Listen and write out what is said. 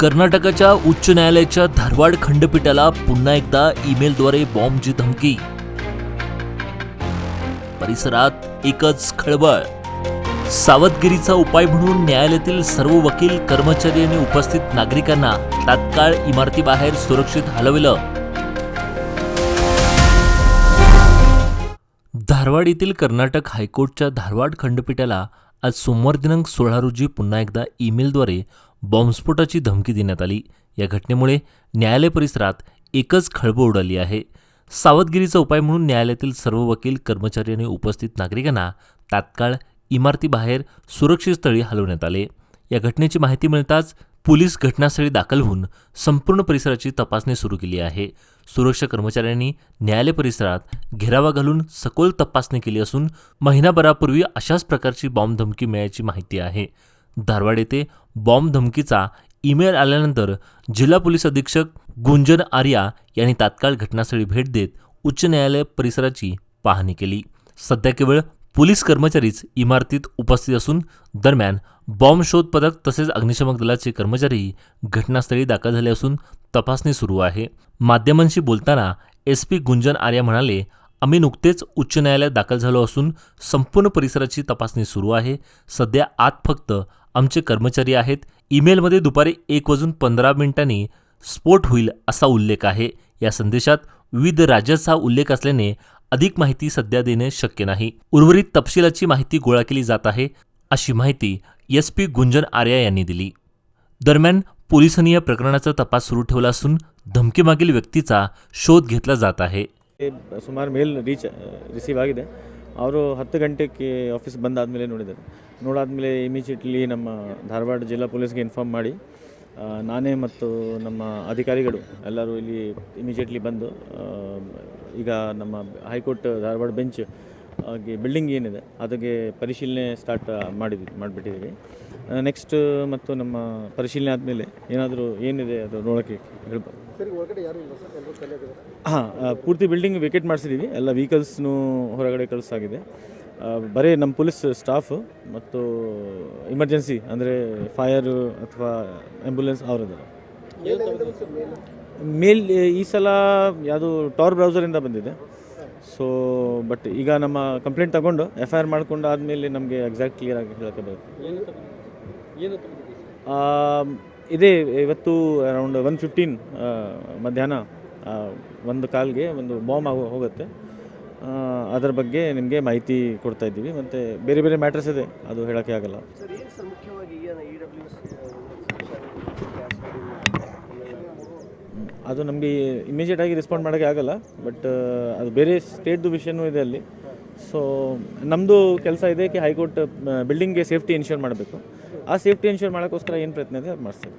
कर्नाटकाच्या उच्च न्यायालयाच्या धारवाड खंडपीठाला पुन्हा एकदा ईमेलद्वारे बॉम्बची धमकी. परिसरात एकच खळबळ. सावधगिरीचा उपाय म्हणून न्यायालयातील सर्व वकील, कर्मचारी आणि उपस्थित नागरिकांना तात्काळ इमारतीबाहेर सुरक्षित हलवलं. धारवाड येथील कर्नाटक हायकोर्टच्या धारवाड खंडपीठाला आज सोमवार दिनांक 16 रोजी पुन्हा एकदा ईमेलद्वारे बॉम्बस्फोटाची धमकी देण्यात आली. या घटनेमुळे न्यायालय परिसरात एकच खळबळ उडाली आहे. सावधगिरीचा उपाय म्हणून न्यायालयातील सर्व वकील, कर्मचारी आणि उपस्थित नागरिकांना तात्काळ इमारतीबाहेर सुरक्षित स्थळी हलवण्यात आले. या घटनेची माहिती मिळताच पोलीस घटनास्थळी दाखल होऊन संपूर्ण परिसराची तपासणी सुरू केली आहे. सुरक्षा कर्मचाऱ्यांनी न्यायालय परिसरात घेरावा घालून सखोल तपासणी केली असून महिनाभरापूर्वी अशाच प्रकारची बॉम्ब धमकी मिळाल्याची माहिती आहे. धारवाड येथे बॉम्ब धमकीचा ईमेल आल्यानंतर जिल्हा पोलीस अधीक्षक गुंजन आर्या यांनी तात्काळ घटनास्थळी भेट देत उच्च न्यायालय परिसराची पाहणी केली. सध्या केवळ पोलीस कर्मचारीच इमारतीत उपस्थित असून दरम्यान बॉम्ब शोध पथक तसेच अग्निशमन दलाचे कर्मचारीही घटनास्थळी दाखल झाले असून तपासणी सुरू आहे. माध्यमांशी बोलताना SP गुंजन आर्या म्हणाले, आम्ही नुकतेच उच्च न्यायालयात दाखल झालो असून संपूर्ण परिसराची तपासणी सुरू आहे. सध्या आत फक्त आमचे कर्मचारी आहेत. ईमेलमध्ये दुपारी 1:15 स्फोट होईल असा उल्लेख आहे. या संदेशात विविध राज्याचा उल्लेख असल्याने अधिक माहिती सध्या देणे शक्य नाही. उर्वरित तपशिलाची माहिती गोळा केली जात आहे, अशी माहिती SP गुंजन आर्या यांनी दिली. दरम्यान पोलिसांनी या प्रकरणाचा तपास सुरू ठेवला असून धमकीमागील व्यक्तीचा शोध घेतला जात आहे. ಸುಮಾರು ಮೇಲ್ ರಿಸೀವ್ ಆಗಿದೆ. ಅವರು 10 ಗಂಟೆಗೆ ಆಫೀಸ್ ಬಂದಾದಮೇಲೆ ನೋಡಾದ್ಮೇಲೆ ಇಮಿಡಿಯೇಟ್ಲಿ ನಮ್ಮ ಧಾರವಾಡ ಜಿಲ್ಲಾ ಪೊಲೀಸ್ಗೆ ಇನ್ಫಾರ್ಮ್ ಮಾಡಿ ನಾನೇ ಮತ್ತು ನಮ್ಮ ಅಧಿಕಾರಿಗಳು ಎಲ್ಲರೂ ಇಲ್ಲಿ ಇಮಿಡಿಯೇಟ್ಲಿ ಬಂದು ಈಗ ನಮ್ಮ ಹೈಕೋರ್ಟ್ ಧಾರವಾಡ ಬೆಂಚ್ ಬಿಲ್ಡಿಂಗ್ ಏನಿದೆ ಅದಕ್ಕೆ ಪರಿಶೀಲನೆ ಸ್ಟಾರ್ಟ್ ಮಾಡಿಬಿಟ್ಟಿದ್ದೀವಿ. ನೆಕ್ಸ್ಟ್ ಮತ್ತು ನಮ್ಮ ಪರಿಶೀಲನೆ ಆದಮೇಲೆ ಏನಾದರೂ ಏನಿದೆ ಅದು ನೋಡೋಕ್ಕೆ ಹೇಳ್ಬೋದು. ಹಾಂ, ಪೂರ್ತಿ ಬಿಲ್ಡಿಂಗ್ ವೇಕೇಟ್ ಮಾಡಿಸಿದ್ದೀವಿ. ಎಲ್ಲ ವೆಹಿಕಲ್ಸ್ನೂ ಹೊರಗಡೆ ಕಳಿಸಾಗಿದೆ. ಬರೀ ನಮ್ಮ ಪೊಲೀಸ್ ಸ್ಟಾಫ್ ಮತ್ತು ಇಮರ್ಜೆನ್ಸಿ ಅಂದರೆ ಫೈರು ಅಥವಾ ಆ್ಯಂಬುಲೆನ್ಸ್ ಅವರಿದ್ದಾರೆ. ಮೇಲ್ ಈ ಸಲ ಯಾವುದು ಟಾರ್ ಬ್ರೌಸರಿಂದ ಬಂದಿದೆ. ಸೊ ಬಟ್ ಈಗ ನಮ್ಮ ಕಂಪ್ಲೇಂಟ್ ತಗೊಂಡು FIR ಮಾಡಿಕೊಂಡು ಆದಮೇಲೆ ನಮಗೆ ಎಕ್ಸಾಕ್ಟ್ ಕ್ಲಿಯರ್ ಆಗಿ ಹೇಳೋಕ್ಕೆ ಬರುತ್ತೆ. ಇದೇ ಇವತ್ತು ಅರೌಂಡ್ 1:15 ಮಧ್ಯಾಹ್ನ 1 ಒಂದು ಬಾಂಬ್ ಹೋಗುತ್ತೆ. ಅದರ ಬಗ್ಗೆ ನಿಮಗೆ ಮಾಹಿತಿ ಕೊಡ್ತಾ ಇದ್ದೀವಿ. ಮತ್ತು ಬೇರೆ ಬೇರೆ ಮ್ಯಾಟರ್ಸ್ ಇದೆ, ಅದು ಹೇಳೋಕ್ಕೆ ಆಗಲ್ಲ. ಅದು ನಮಗೆ ಇಮಿಡಿಯೇಟಾಗಿ ರೆಸ್ಪಾಂಡ್ ಮಾಡೋಕ್ಕೆ ಆಗಲ್ಲ. ಬಟ್ ಅದು ಬೇರೆ ಸ್ಟೇಟ್ದು ವಿಷಯನೂ ಇದೆ ಅಲ್ಲಿ. ಸೊ ನಮ್ಮದು ಕೆಲಸ ಇದೆ ಹೈಕೋರ್ಟ್ ಬಿಲ್ಡಿಂಗ್ಗೆ ಸೇಫ್ಟಿ ಎನ್ಶ್ಯೂರ್ ಮಾಡಬೇಕು. ಆ ಸೇಫ್ಟಿ ಎನ್ಶ್ಯೂರ್ ಮಾಡೋಕ್ಕೋಸ್ಕರ ಏನು ಪ್ರಯತ್ನ ಇದೆ ಅದು ಮಾಡಿಸ್ತೀವಿ.